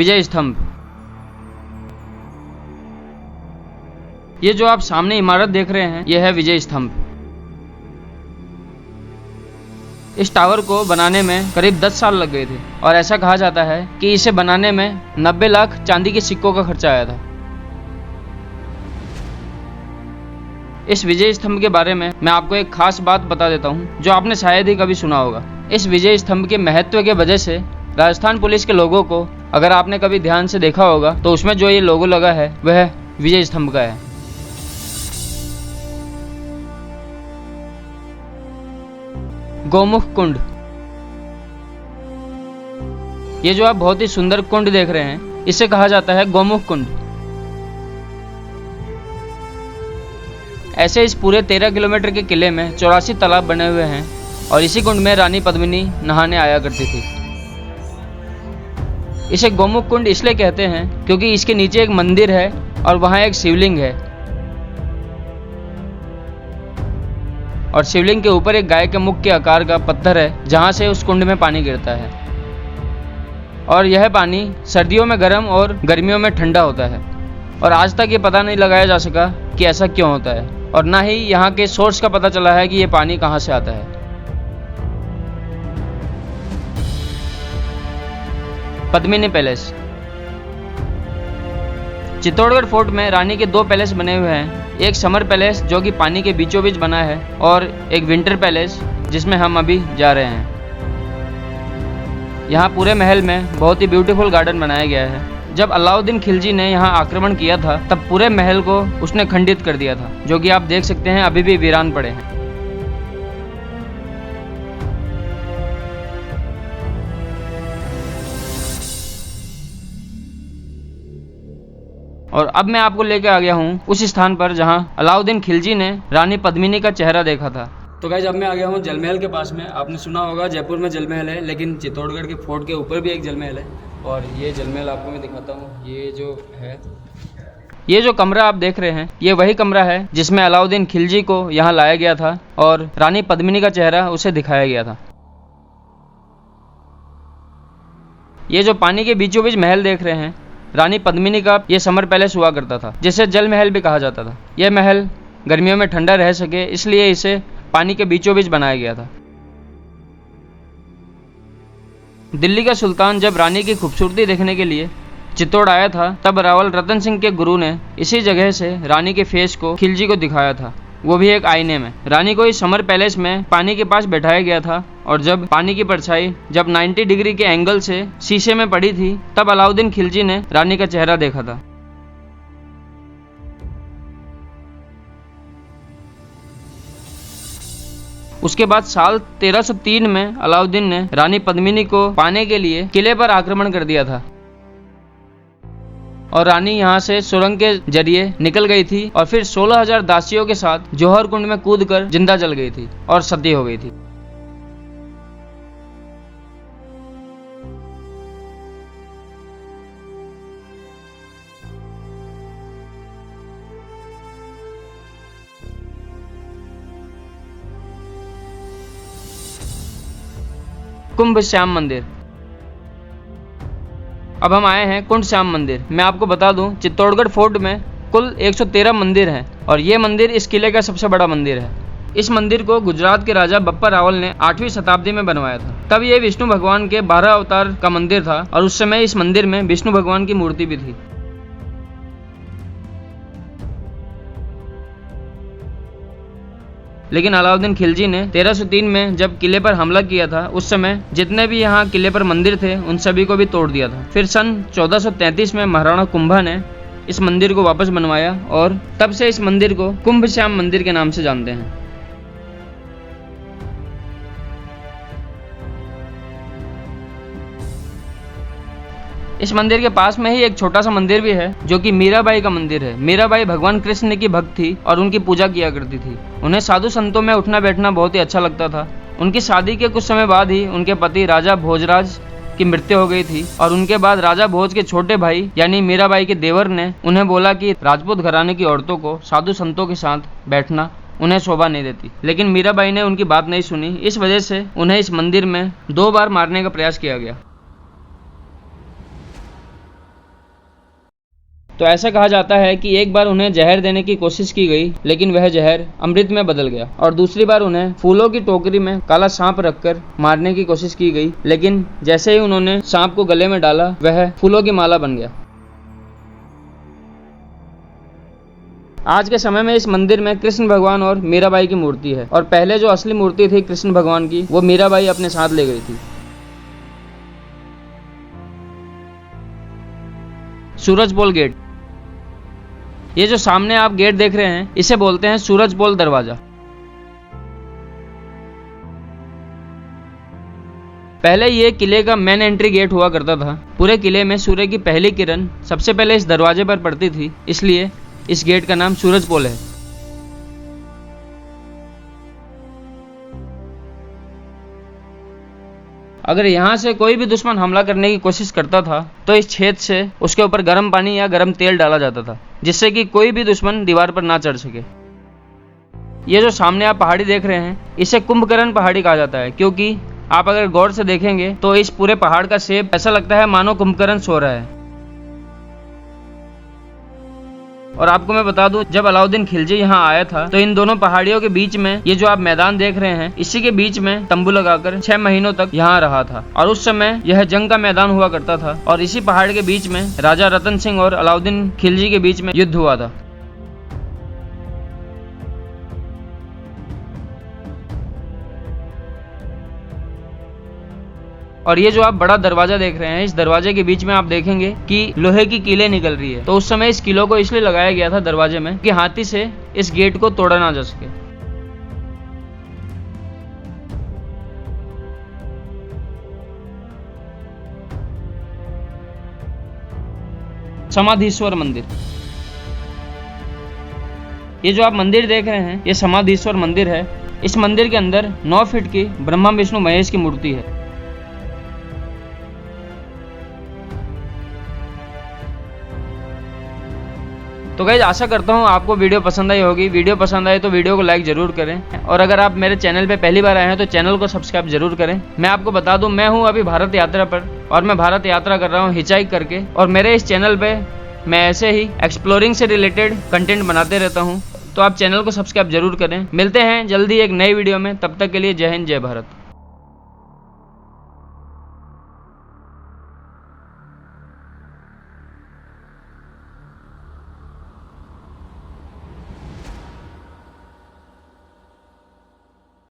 विजय स्तंभ। ये जो आप सामने इमारत देख रहे हैं, यह है विजय स्तंभ। इस टावर को बनाने में करीब 10 साल लग गए थे और ऐसा कहा जाता है कि इसे बनाने में 90 लाख चांदी के सिक्कों का खर्चा आया था। इस विजय स्तंभ के बारे में मैं आपको एक खास बात बता देता हूँ जो आपने शायद ही कभी सुना होगा। इस विजय स्तंभ के महत्व के वजह से राजस्थान पुलिस के लोगों को, अगर आपने कभी ध्यान से देखा होगा, तो उसमें जो ये लोगो लगा है वह विजय स्तंभ का है। गौमुख कुंड। ये जो आप बहुत ही सुंदर कुंड देख रहे हैं, इसे कहा जाता है गौमुख कुंड। ऐसे इस पूरे 13 किलोमीटर के किले में 84 तालाब बने हुए हैं और इसी कुंड में रानी पद्मिनी नहाने आया करती थी। इसे गौमुख कुंड इसलिए कहते हैं क्योंकि इसके नीचे एक मंदिर है और वहां एक शिवलिंग है और शिवलिंग के ऊपर एक गाय के मुख के आकार का पत्थर है जहां से उस कुंड में पानी गिरता है और यह पानी सर्दियों में गर्म और गर्मियों में ठंडा होता है। और आज तक ये पता नहीं लगाया जा सका कि ऐसा क्यों होता है और ना ही यहाँ के सोर्स का पता चला है कि ये पानी कहाँ से आता है। पद्मिनी पैलेस। चित्तौड़गढ़ फोर्ट में रानी के 2 पैलेस बने हुए हैं। एक समर पैलेस जो कि पानी के बीचों बीच बना है और एक विंटर पैलेस जिसमें हम अभी जा रहे हैं। यहाँ पूरे महल में बहुत ही ब्यूटीफुल गार्डन बनाया गया है। जब अलाउद्दीन खिलजी ने यहाँ आक्रमण किया था तब पूरे महल को उसने खंडित कर दिया था, जो कि आप देख सकते हैं अभी भी वीरान पड़े हैं। और अब मैं आपको लेके आ गया हूँ उस स्थान पर जहाँ अलाउद्दीन खिलजी ने रानी पद्मिनी का चेहरा देखा था। तो गाइस, अब मैं आ गया हूँ जल महल के पास में। आपने सुना होगा जयपुर में जल महल है, लेकिन चित्तौड़गढ़ के फोर्ट के ऊपर भी एक जल महल है और ये जल महल आपको मैं दिखाता हूँ। ये जो कमरा आप देख रहे हैं, ये वही कमरा है जिसमें अलाउद्दीन खिलजी को यहाँ लाया गया था और रानी पद्मिनी का चेहरा उसे दिखाया गया था। ये जो पानी के बीचों बीच महल देख रहे हैं, रानी पद्मिनी का ये समर पैलेस हुआ करता था, जिसे जल महल भी कहा जाता था। यह महल गर्मियों में ठंडा रह सके इसलिए इसे पानी के बीचों बीच बनाया गया था। दिल्ली का सुल्तान जब रानी की खूबसूरती देखने के लिए चित्तौड़ आया था, तब रावल रतन सिंह के गुरु ने इसी जगह से रानी के फेस को खिलजी को दिखाया था, वो भी एक आईने में। रानी को इस समर पैलेस में पानी के पास बैठाया गया था और जब पानी की परछाई जब 90 डिग्री के एंगल से शीशे में पड़ी थी, तब अलाउद्दीन खिलजी ने रानी का चेहरा देखा था। उसके बाद साल 1303 में अलाउद्दीन ने रानी पद्मिनी को पाने के लिए किले पर आक्रमण कर दिया था और रानी यहाँ से सुरंग के जरिए निकल गई थी और फिर 16,000 दासियों के साथ जौहर कुंड में कूदकर जिंदा जल गई थी और सती हो गई थी। कुंभ श्याम मंदिर। अब हम आए हैं कुंड श्याम मंदिर। मैं आपको बता दूं, चित्तौड़गढ़ फोर्ट में कुल 113 मंदिर हैं और ये मंदिर इस किले का सबसे बड़ा मंदिर है। इस मंदिर को गुजरात के राजा बप्पा रावल ने 8वीं शताब्दी में बनवाया था। तब ये विष्णु भगवान के 12 अवतार का मंदिर था और उस समय इस मंदिर में विष्णु भगवान की मूर्ति भी थी। लेकिन अलाउद्दीन खिलजी ने 1303 में जब किले पर हमला किया था, उस समय जितने भी यहाँ किले पर मंदिर थे उन सभी को भी तोड़ दिया था। फिर सन 1433 में महाराणा कुंभा ने इस मंदिर को वापस बनवाया और तब से इस मंदिर को कुंभ श्याम मंदिर के नाम से जानते हैं। इस मंदिर के पास में ही एक छोटा सा मंदिर भी है जो कि मीराबाई का मंदिर है। मीराबाई भगवान कृष्ण की भक्त थी और उनकी पूजा किया करती थी। उन्हें साधु संतों में उठना बैठना बहुत ही अच्छा लगता था। उनकी शादी के कुछ समय बाद ही उनके पति राजा भोजराज की मृत्यु हो गई थी और उनके बाद राजा भोज के छोटे भाई यानी मीराबाई के देवर ने उन्हें बोला कि राजपूत घराने की औरतों को साधु संतों के साथ बैठना उन्हें शोभा नहीं देती। लेकिन मीराबाई ने उनकी बात नहीं सुनी। इस वजह से उन्हें इस मंदिर में 2 बार मारने का प्रयास किया गया। 2 तो ऐसा कहा जाता है कि एक बार उन्हें जहर देने की कोशिश की गई, लेकिन वह जहर अमृत में बदल गया। और दूसरी बार उन्हें फूलों की टोकरी में काला सांप रखकर मारने की कोशिश की गई, लेकिन जैसे ही उन्होंने सांप को गले में डाला वह फूलों की माला बन गया। आज के समय में इस मंदिर में कृष्ण भगवान और मीराबाई की मूर्ति है, और पहले जो असली मूर्ति थी कृष्ण भगवान की वो मीराबाई अपने साथ ले गई थी। सूरजपोल गेट, ये जो सामने आप गेट देख रहे हैं इसे बोलते हैं सूरजपोल दरवाजा। पहले ये किले का मेन एंट्री गेट हुआ करता था। पूरे किले में सूर्य की पहली किरण सबसे पहले इस दरवाजे पर पड़ती थी, इसलिए इस गेट का नाम सूरजपोल है। अगर यहाँ से कोई भी दुश्मन हमला करने की कोशिश करता था तो इस छेद से उसके ऊपर गर्म पानी या गर्म तेल डाला जाता था, जिससे कि कोई भी दुश्मन दीवार पर ना चढ़ सके। ये जो सामने आप पहाड़ी देख रहे हैं इसे कुंभकर्ण पहाड़ी कहा जाता है, क्योंकि आप अगर गौर से देखेंगे तो इस पूरे पहाड़ का शेप ऐसा लगता है मानो कुंभकर्ण सो रहा है। और आपको मैं बता दूं, जब अलाउद्दीन खिलजी यहाँ आया था तो इन दोनों पहाड़ियों के बीच में ये जो आप मैदान देख रहे हैं इसी के बीच में तंबू लगाकर 6 महीनों तक यहाँ रहा था। और उस समय यह जंग का मैदान हुआ करता था, और इसी पहाड़ के बीच में राजा रतन सिंह और अलाउद्दीन खिलजी के बीच में युद्ध हुआ था। और ये जो आप बड़ा दरवाजा देख रहे हैं, इस दरवाजे के बीच में आप देखेंगे कि लोहे की कीलें निकल रही है। तो उस समय इस किलों को इसलिए लगाया गया था दरवाजे में कि हाथी से इस गेट को तोड़ा ना जा सके। समाधीश्वर मंदिर, ये जो आप मंदिर देख रहे हैं ये समाधीश्वर मंदिर है। इस मंदिर के अंदर 9 फीट की ब्रह्मा विष्णु महेश की मूर्ति है। तो गाइस आशा करता हूँ आपको वीडियो पसंद आई होगी। वीडियो पसंद आए तो वीडियो को लाइक जरूर करें, और अगर आप मेरे चैनल पे पहली बार आए हैं तो चैनल को सब्सक्राइब जरूर करें। मैं आपको बता दूं, मैं हूँ अभी भारत यात्रा पर, और मैं भारत यात्रा कर रहा हूँ हिचाइक करके। और मेरे इस चैनल पे मैं ऐसे ही एक्सप्लोरिंग से रिलेटेड कंटेंट बनाते रहता हूँ, तो आप चैनल को सब्सक्राइब जरूर करें। मिलते हैं जल्दी एक नई वीडियो में, तब तक के लिए जय हिंद जय भारत।